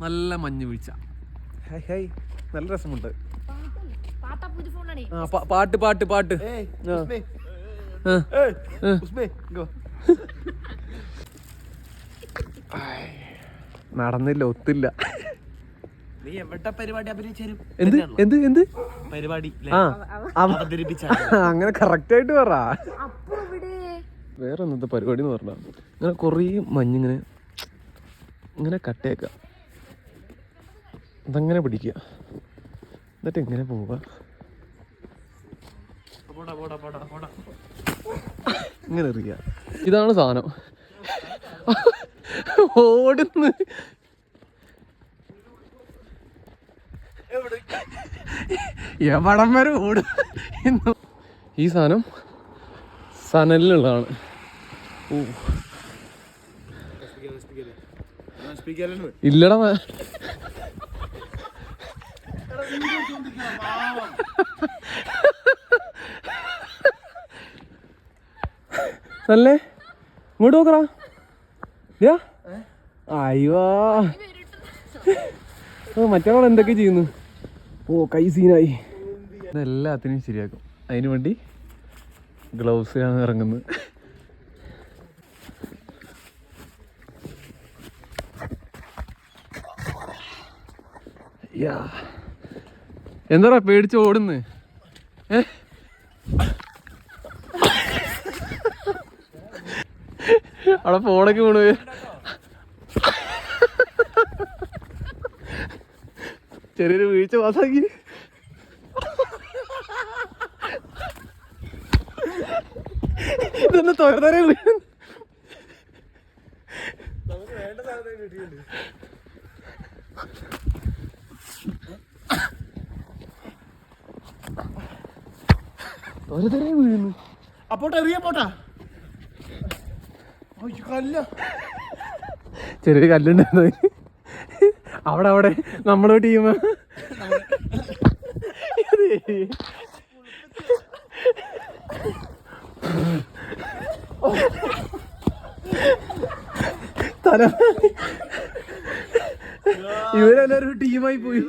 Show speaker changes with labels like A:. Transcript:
A: നല്ല മഞ്ഞ് വീഴ്ച. നല്ല രസമുണ്ട്. പാട്ട് പാട്ട് പാട്ട് നടന്നില്ല, ഒത്തില്ല.
B: നീ എവിടെ പരിപാടി അഭിനയിച്ചു?
A: എന്ത് എന്ത് എന്ത്
B: പരിപാടി
A: അങ്ങനെ കറക്റ്റ് ആയിട്ട് പറ. വേറെ എന്നത്തെ പരിപാടി എന്ന് പറഞ്ഞാ ഇങ്ങനെ കൊറേ മഞ്ഞിങ്ങനെ ഇങ്ങനെ കട്ടേക്ക, അതങ്ങനെ പിടിക്കുക, എന്നിട്ട് ഇങ്ങനെ പോവുക, ഇങ്ങനെ എറിയ. ഇതാണ് സാധനം. ഓടുന്ന് എവിടം വരെ ഓടും. ഈ സാധനം സനലിനുള്ളതാണ്. ഇല്ലടാ, നല്ലേ ഇങ്ങോട്ട് നോക്കറാ. അയ്യോ, മറ്റേ എന്തൊക്കെ ചെയ്യുന്നു. ഓ, കൈ സീനായി. ഇതെല്ലാത്തിനും ശരിയാക്കും. അതിനു വേണ്ടി ഗ്ലൗസ് ആണ് ഇറങ്ങുന്നത്. എന്താ പേടിച്ച് ഓടുന്ന്? അവിടെ ഫോണൊക്കെ വീണ് ചെറിയൊരു വീഴ്ച പാസാക്കി. ഇതൊന്ന് തൊരതരെ വീണ്. തൊരതരെ വീഴുന്നു.
B: അപ്പോട്ടെ എറിയ പോട്ടാ.
A: ചെറിയൊരു കല്ലുണ്ടായിരുന്നു അവിടെ. അവിടെ നമ്മുടെ ടീം തല ഇവരെല്ലാരും ടീമായി പോയി.